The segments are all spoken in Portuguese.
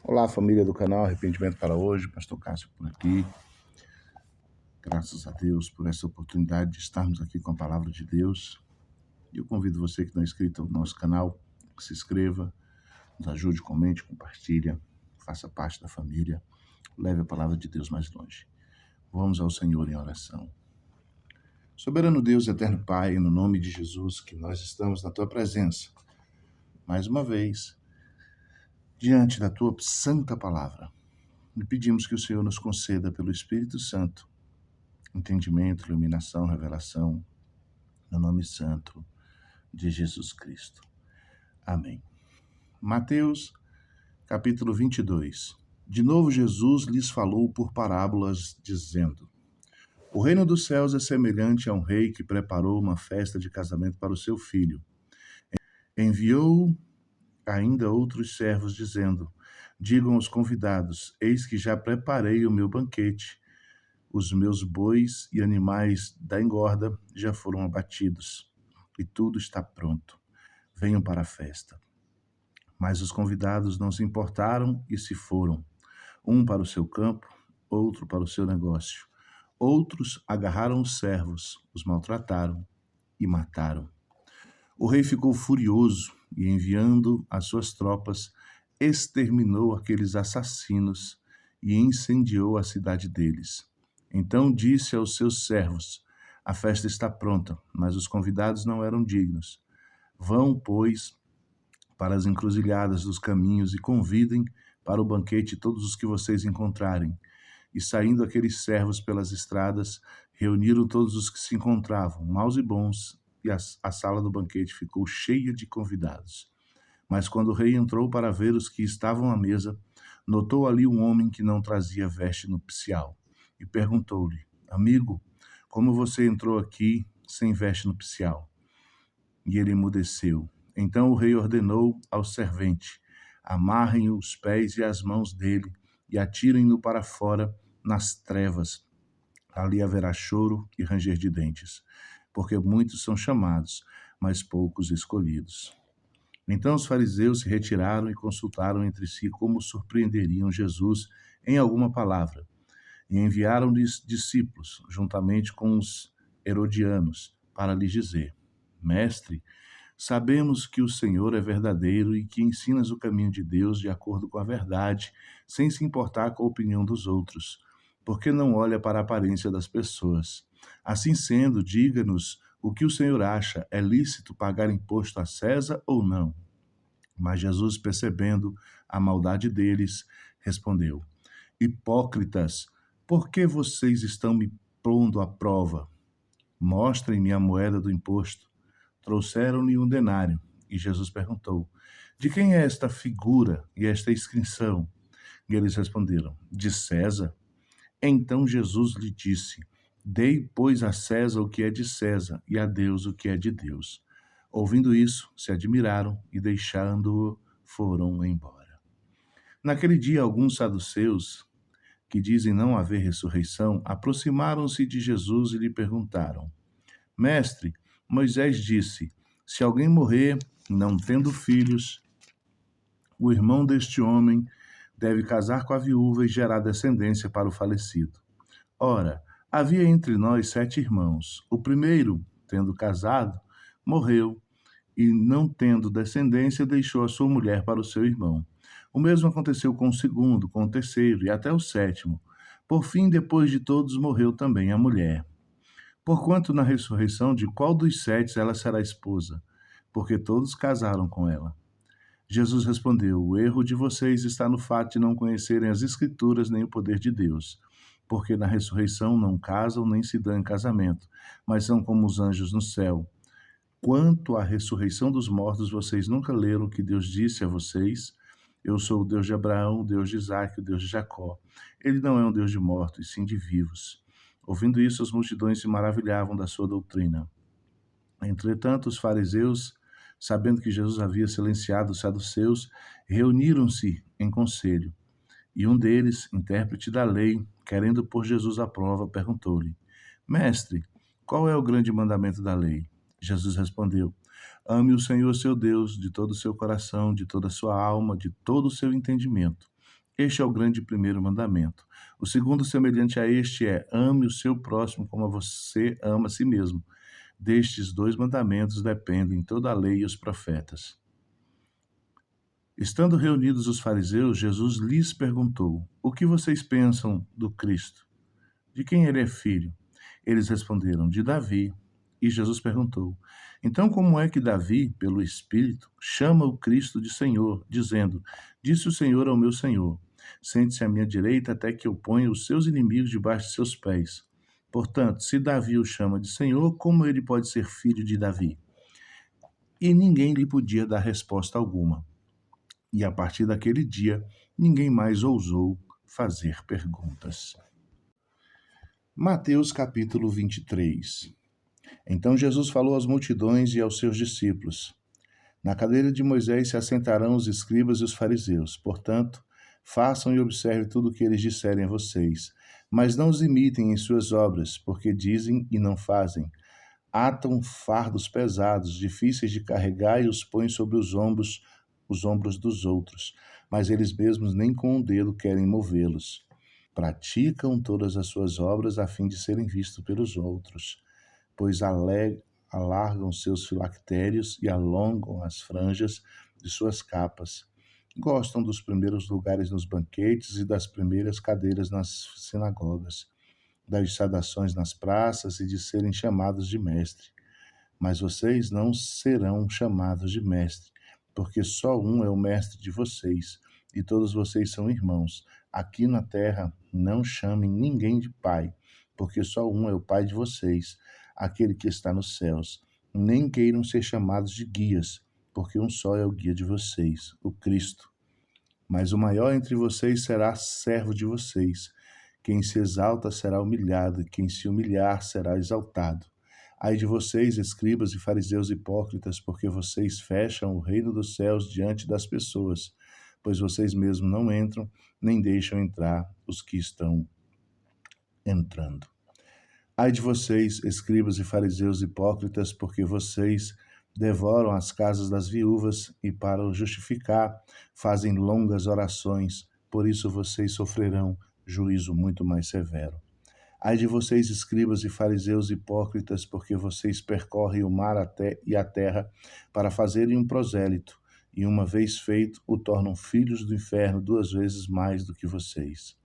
Olá, família do canal Arrependimento para Hoje, Pastor Cássio por aqui. Graças a Deus por essa oportunidade de estarmos aqui com a Palavra de Deus. E eu convido você que não é inscrito no nosso canal, que se inscreva, nos ajude, comente, compartilha, faça parte da família, leve a Palavra de Deus mais longe. Vamos ao Senhor em oração. Soberano Deus, eterno Pai, no nome de Jesus, que nós estamos na Tua presença, mais uma vez, diante da Tua santa Palavra. E pedimos que o Senhor nos conceda pelo Espírito Santo entendimento, iluminação, revelação, no nome santo de Jesus Cristo. Amém. Mateus, capítulo 22. De novo Jesus lhes falou por parábolas, dizendo: O reino dos céus é semelhante a um rei que preparou uma festa de casamento para o seu filho. Enviou ainda outros servos, dizendo: Digam aos convidados, eis que já preparei o meu banquete. Os meus bois e animais da engorda já foram abatidos, e tudo está pronto. Venham para a festa. Mas os convidados não se importaram e se foram, um para o seu campo, outro para o seu negócio. Outros agarraram os servos, os maltrataram e mataram. O rei ficou furioso e, enviando as suas tropas, exterminou aqueles assassinos e incendiou a cidade deles. Então disse aos seus servos: A festa está pronta, mas os convidados não eram dignos. Vão, pois, para as encruzilhadas dos caminhos e convidem para o banquete todos os que vocês encontrarem. E saindo aqueles servos pelas estradas, reuniram todos os que se encontravam, maus e bons, e a sala do banquete ficou cheia de convidados. Mas quando o rei entrou para ver os que estavam à mesa, notou ali um homem que não trazia veste nupcial, e perguntou-lhe: Amigo, como você entrou aqui sem veste nupcial? E ele emudeceu. Então o rei ordenou ao servente: Amarrem os pés e as mãos dele e atirem-no para fora nas trevas. Ali haverá choro e ranger de dentes, porque muitos são chamados, mas poucos escolhidos. Então os fariseus se retiraram e consultaram entre si como surpreenderiam Jesus em alguma palavra. E enviaram-lhes discípulos, juntamente com os herodianos, para lhes dizer: Mestre, sabemos que o Senhor é verdadeiro e que ensinas o caminho de Deus de acordo com a verdade, sem se importar com a opinião dos outros, porque não olha para a aparência das pessoas. Assim sendo, diga-nos o que o Senhor acha: é lícito pagar imposto a César ou não? Mas Jesus, percebendo a maldade deles, respondeu: Hipócritas, por que vocês estão me pondo à prova? Mostrem-me a moeda do imposto. Trouxeram-lhe um denário, e Jesus perguntou: De quem é esta figura e esta inscrição? E eles responderam: De César. Então Jesus lhe disse: Dei, pois, a César o que é de César, e a Deus o que é de Deus. Ouvindo isso, se admiraram e, deixando-o, foram embora. Naquele dia, alguns saduceus, que dizem não haver ressurreição, aproximaram-se de Jesus e lhe perguntaram: Mestre, Moisés disse: Se alguém morrer, não tendo filhos, o irmão deste homem deve casar com a viúva e gerar descendência para o falecido. Ora, havia entre nós 7 irmãos. O primeiro, tendo casado, morreu, e não tendo descendência, deixou a sua mulher para o seu irmão. O mesmo aconteceu com o segundo, com o terceiro e até o sétimo. Por fim, depois de todos, morreu também a mulher. Porquanto na ressurreição de qual dos 7 ela será esposa? Porque todos casaram com ela. Jesus respondeu: O erro de vocês está no fato de não conhecerem as Escrituras nem o poder de Deus. Porque na ressurreição não casam nem se dão em casamento, mas são como os anjos no céu. Quanto à ressurreição dos mortos, vocês nunca leram o que Deus disse a vocês? Eu sou o Deus de Abraão, o Deus de Isaque, o Deus de Jacó. Ele não é um Deus de mortos, e sim de vivos. Ouvindo isso, as multidões se maravilhavam da sua doutrina. Entretanto, os fariseus, sabendo que Jesus havia silenciado os saduceus, reuniram-se em conselho. E um deles, intérprete da lei, querendo pôr Jesus à prova, perguntou-lhe: Mestre, qual é o grande mandamento da lei? Jesus respondeu: Ame o Senhor seu Deus de todo o seu coração, de toda a sua alma, de todo o seu entendimento. Este é o grande primeiro mandamento. O segundo, semelhante a este, é: ame o seu próximo como você ama a si mesmo. Destes dois mandamentos dependem toda a lei e os profetas. Estando reunidos os fariseus, Jesus lhes perguntou: o que vocês pensam do Cristo? De quem ele é filho? Eles responderam: de Davi. E Jesus perguntou: então, como é que Davi, pelo Espírito, chama o Cristo de Senhor, dizendo: disse o Senhor ao meu Senhor: sente-se à minha direita até que eu ponha os seus inimigos debaixo de seus pés. Portanto, se Davi o chama de Senhor, como ele pode ser filho de Davi? E ninguém lhe podia dar resposta alguma. E a partir daquele dia, ninguém mais ousou fazer perguntas. Mateus capítulo 23. Então Jesus falou às multidões e aos seus discípulos: na cadeira de Moisés se assentarão os escribas e os fariseus. Portanto, façam e observem tudo o que eles disserem a vocês, mas não os imitem em suas obras, porque dizem e não fazem. Atam fardos pesados, difíceis de carregar, e os põem sobre os ombros dos outros, mas eles mesmos nem com um dedo querem movê-los. Praticam todas as suas obras a fim de serem vistos pelos outros, pois alargam seus filactérios e alongam as franjas de suas capas. Gostam dos primeiros lugares nos banquetes e das primeiras cadeiras nas sinagogas, das saudações nas praças e de serem chamados de mestre. Mas vocês não serão chamados de mestre, porque só um é o mestre de vocês, e todos vocês são irmãos. Aqui na terra não chamem ninguém de pai, porque só um é o pai de vocês, aquele que está nos céus. Nem queiram ser chamados de guias, porque um só é o guia de vocês, o Cristo. Mas o maior entre vocês será servo de vocês. Quem se exalta será humilhado, e quem se humilhar será exaltado. Ai de vocês, escribas e fariseus hipócritas, porque vocês fecham o reino dos céus diante das pessoas, pois vocês mesmos não entram, nem deixam entrar os que estão entrando. Ai de vocês, escribas e fariseus hipócritas, porque vocês devoram as casas das viúvas e, para o justificar, fazem longas orações. Por isso vocês sofrerão juízo muito mais severo. Ai de vocês, escribas e fariseus hipócritas, porque vocês percorrem o mar e a terra para fazerem um prosélito, e uma vez feito, o tornam filhos do inferno 2 vezes mais do que vocês.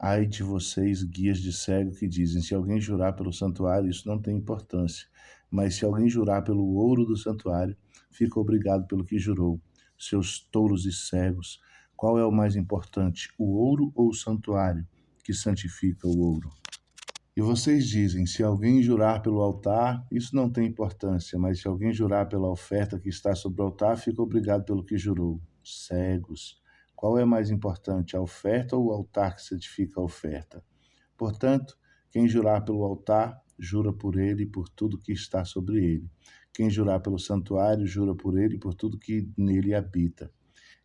Ai de vocês, guias de cego, que dizem: se alguém jurar pelo santuário, isso não tem importância. Mas se alguém jurar pelo ouro do santuário, fica obrigado pelo que jurou. Seus touros e cegos, qual é o mais importante, o ouro ou o santuário, que santifica o ouro? E vocês dizem: se alguém jurar pelo altar, isso não tem importância, mas se alguém jurar pela oferta que está sobre o altar, fica obrigado pelo que jurou. Cegos, qual é mais importante, a oferta ou o altar que santifica a oferta? Portanto, quem jurar pelo altar, jura por ele e por tudo que está sobre ele. Quem jurar pelo santuário, jura por ele e por tudo que nele habita.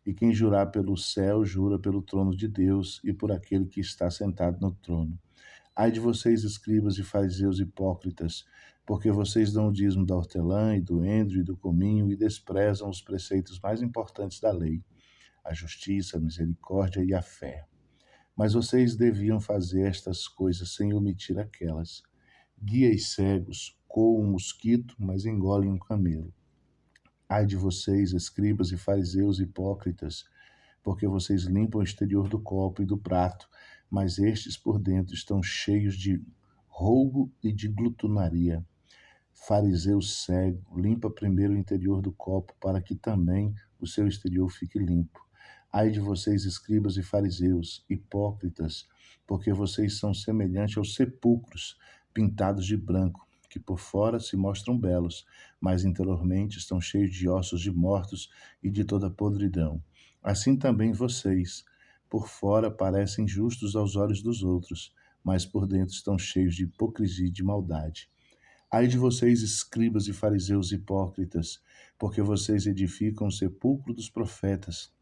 E quem jurar pelo céu, jura pelo trono de Deus e por aquele que está sentado no trono. Ai de vocês, escribas e fariseus hipócritas, porque vocês dão o dízimo da hortelã e do endro e do cominho e desprezam os preceitos mais importantes da lei, a justiça, a misericórdia e a fé. Mas vocês deviam fazer estas coisas sem omitir aquelas. Guias cegos coam um mosquito, mas engolem um camelo. Ai de vocês, escribas e fariseus hipócritas, porque vocês limpam o exterior do copo e do prato, mas estes por dentro estão cheios de roubo e de glutonaria. Fariseu cego, limpa primeiro o interior do copo, para que também o seu exterior fique limpo. Ai de vocês, escribas e fariseus, hipócritas, porque vocês são semelhantes aos sepulcros pintados de branco, que por fora se mostram belos, mas interiormente estão cheios de ossos de mortos e de toda podridão. Assim também vocês, por fora, parecem justos aos olhos dos outros, mas por dentro estão cheios de hipocrisia e de maldade. Ai de vocês, escribas e fariseus hipócritas, porque vocês edificam o sepulcro dos profetas,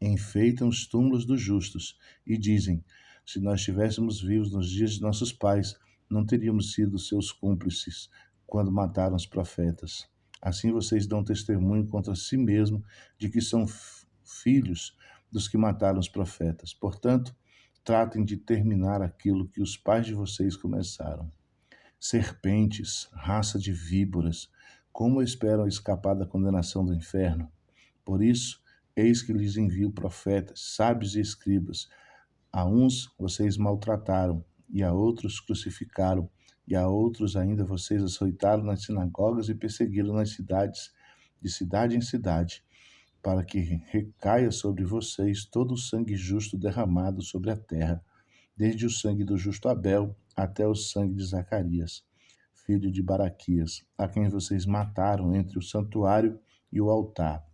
enfeitam os túmulos dos justos e dizem: se nós estivéssemos vivos nos dias de nossos pais, não teríamos sido seus cúmplices quando mataram os profetas. Assim vocês dão testemunho contra si mesmo de que são filhos dos que mataram os profetas. Portanto, tratem de terminar aquilo que os pais de vocês começaram. Serpentes, raça de víboras, como esperam escapar da condenação do inferno? Por isso, eis que lhes envio profetas, sábios e escribas. A uns vocês maltrataram, e a outros crucificaram, e a outros ainda vocês açoitaram nas sinagogas e perseguiram nas cidades, de cidade em cidade, para que recaia sobre vocês todo o sangue justo derramado sobre a terra, desde o sangue do justo Abel até o sangue de Zacarias, filho de Baraquias, a quem vocês mataram entre o santuário e o altar.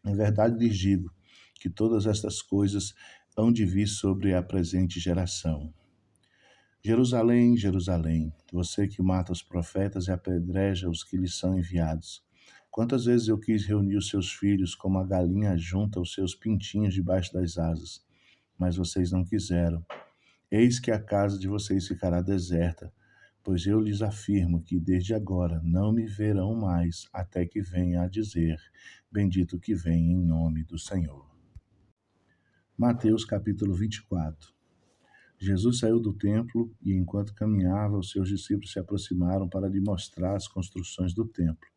Em verdade lhes digo que todas estas coisas hão de vir sobre a presente geração. Jerusalém, Jerusalém, você que mata os profetas e apedreja os que lhes são enviados. Quantas vezes eu quis reunir os seus filhos como a galinha junta os seus pintinhos debaixo das asas, mas vocês não quiseram. Eis que a casa de vocês ficará deserta, pois eu lhes afirmo que desde agora não me verão mais, até que venha a dizer: bendito que vem em nome do Senhor. Mateus capítulo 24. Jesus saiu do templo e, enquanto caminhava, os seus discípulos se aproximaram para lhe mostrar as construções do templo.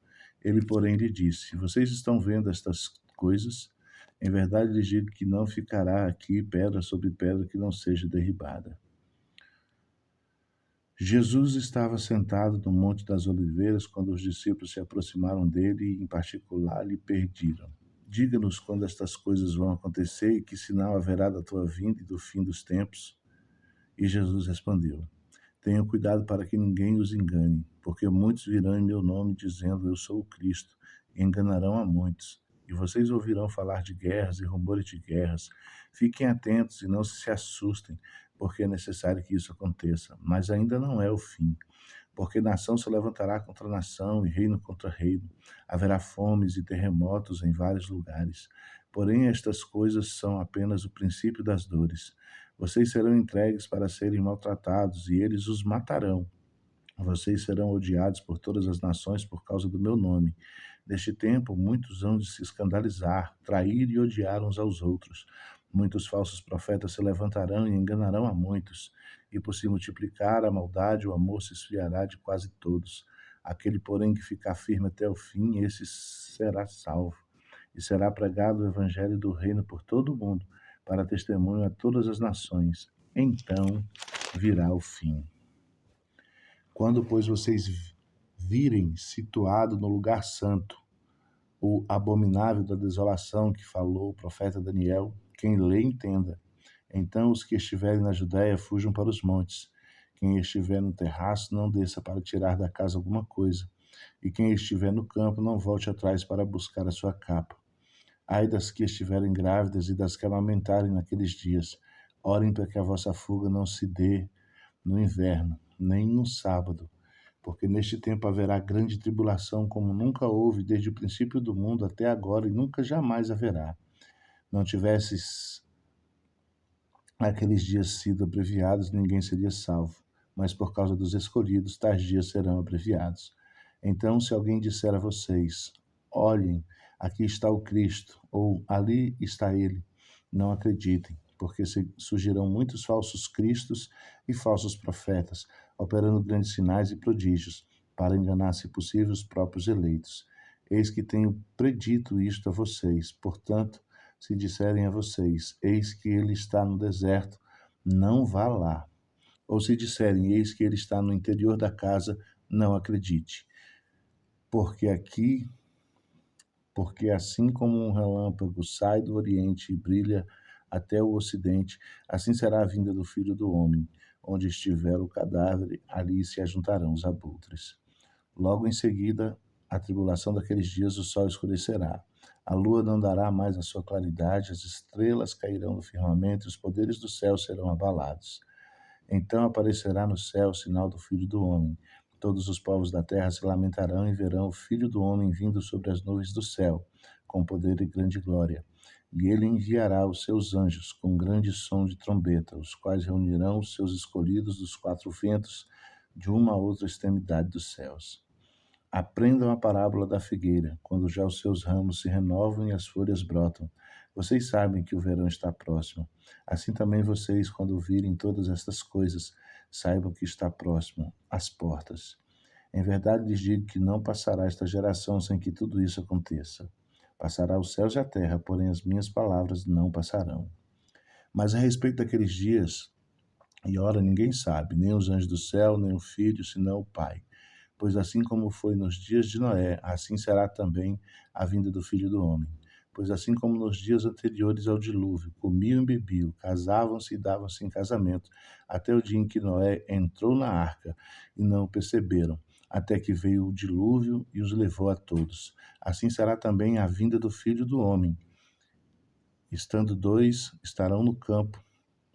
Ele, porém, lhe disse: vocês estão vendo estas coisas? Em verdade lhes digo que não ficará aqui pedra sobre pedra que não seja derribada. Jesus estava sentado no Monte das Oliveiras quando os discípulos se aproximaram dele e, em particular, lhe pediram: diga-nos quando estas coisas vão acontecer e que sinal haverá da tua vinda e do fim dos tempos. E Jesus respondeu: tenham cuidado para que ninguém os engane, porque muitos virão em meu nome dizendo: eu sou o Cristo, e enganarão a muitos. E vocês ouvirão falar de guerras e rumores de guerras. Fiquem atentos e não se assustem, porque é necessário que isso aconteça, mas ainda não é o fim. Porque nação se levantará contra nação e reino contra reino. Haverá fomes e terremotos em vários lugares. Porém, estas coisas são apenas o princípio das dores. Vocês serão entregues para serem maltratados, e eles os matarão. Vocês serão odiados por todas as nações por causa do meu nome. Neste tempo, muitos hão de se escandalizar, trair e odiar uns aos outros. Muitos falsos profetas se levantarão e enganarão a muitos. E por se multiplicar a maldade, o amor se esfriará de quase todos. Aquele, porém, que ficar firme até o fim, esse será salvo. E será pregado o evangelho do reino por todo o mundo, para testemunho a todas as nações. Então virá o fim. Quando, pois, vocês virem situado no lugar santo o abominável da desolação que falou o profeta Daniel, quem lê entenda. Então os que estiverem na Judéia fujam para os montes. Quem estiver no terraço não desça para tirar da casa alguma coisa. E quem estiver no campo não volte atrás para buscar a sua capa. Ai das que estiverem grávidas e das que amamentarem naqueles dias. Orem para que a vossa fuga não se dê no inverno, nem no sábado, porque neste tempo haverá grande tribulação, como nunca houve desde o princípio do mundo até agora, e nunca jamais haverá. Não tivesses aqueles dias sido abreviados, ninguém seria salvo, mas por causa dos escolhidos, tais dias serão abreviados. Então, se alguém disser a vocês: olhem, aqui está o Cristo, ou ali está ele, não acreditem, porque surgirão muitos falsos cristos e falsos profetas, operando grandes sinais e prodígios, para enganar, se possível, os próprios eleitos. Eis que tenho predito isto a vocês. Portanto, se disserem a vocês: eis que ele está no deserto, não vá lá. Ou se disserem: eis que ele está no interior da casa, não acredite. Porque assim como um relâmpago sai do Oriente e brilha até o Ocidente, assim será a vinda do Filho do Homem. Onde estiver o cadáver, ali se ajuntarão os abutres. Logo em seguida, a tribulação daqueles dias, o sol escurecerá. A lua não dará mais a sua claridade, as estrelas cairão do firmamento e os poderes do céu serão abalados. Então aparecerá no céu o sinal do Filho do Homem. Todos os povos da terra se lamentarão e verão o Filho do Homem vindo sobre as nuvens do céu, com poder e grande glória. E ele enviará os seus anjos com grande som de trombeta, os quais reunirão os seus escolhidos dos quatro ventos, de uma a outra extremidade dos céus. Aprendam a parábola da figueira, quando já os seus ramos se renovam e as folhas brotam. Vocês sabem que o verão está próximo. Assim também vocês, quando virem todas estas coisas, saibam que está próximo às portas. Em verdade lhes digo que não passará esta geração sem que tudo isso aconteça. Passará os céus e a terra, porém as minhas palavras não passarão. Mas a respeito daqueles dias e hora ninguém sabe, nem os anjos do céu, nem o Filho, senão o Pai. Pois assim como foi nos dias de Noé, assim será também a vinda do Filho do Homem. Pois assim como nos dias anteriores ao dilúvio, comiam e bebiam, casavam-se e davam-se em casamento, até o dia em que Noé entrou na arca, e não o perceberam, até que veio o dilúvio e os levou a todos. Assim será também a vinda do Filho do Homem. Estando dois, estarão no campo,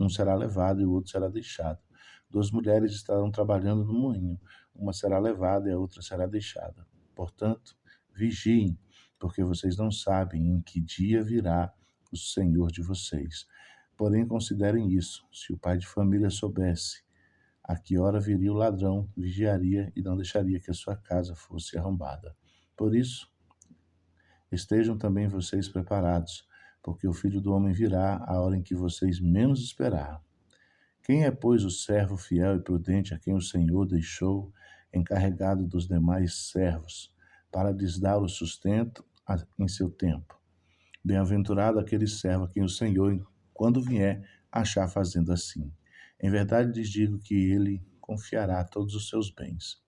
um será levado e o outro será deixado. Duas mulheres estarão trabalhando no moinho, uma será levada e a outra será deixada. Portanto, vigiem, porque vocês não sabem em que dia virá o Senhor de vocês. Porém, considerem isso: se o pai de família soubesse a que hora viria o ladrão, vigiaria e não deixaria que a sua casa fosse arrombada. Por isso, estejam também vocês preparados, porque o Filho do Homem virá à hora em que vocês menos esperar. Quem é, pois, o servo fiel e prudente a quem o Senhor deixou encarregado dos demais servos, para lhes dar o sustento em seu tempo? Bem-aventurado aquele servo a quem o Senhor, quando vier, achar fazendo assim. Em verdade lhes digo que ele confiará todos os seus bens.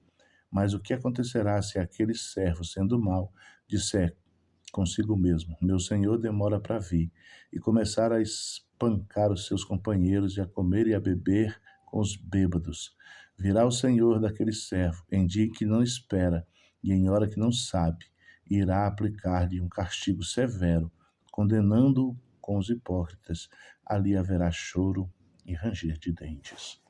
Mas o que acontecerá se aquele servo, sendo mau, disser consigo mesmo: meu senhor demora para vir, e começar a espancar os seus companheiros e a comer e a beber com os bêbados? Virá o senhor daquele servo em dia que não espera e em hora que não sabe, e irá aplicar-lhe um castigo severo, condenando-o com os hipócritas. Ali haverá choro e ranger de dentes.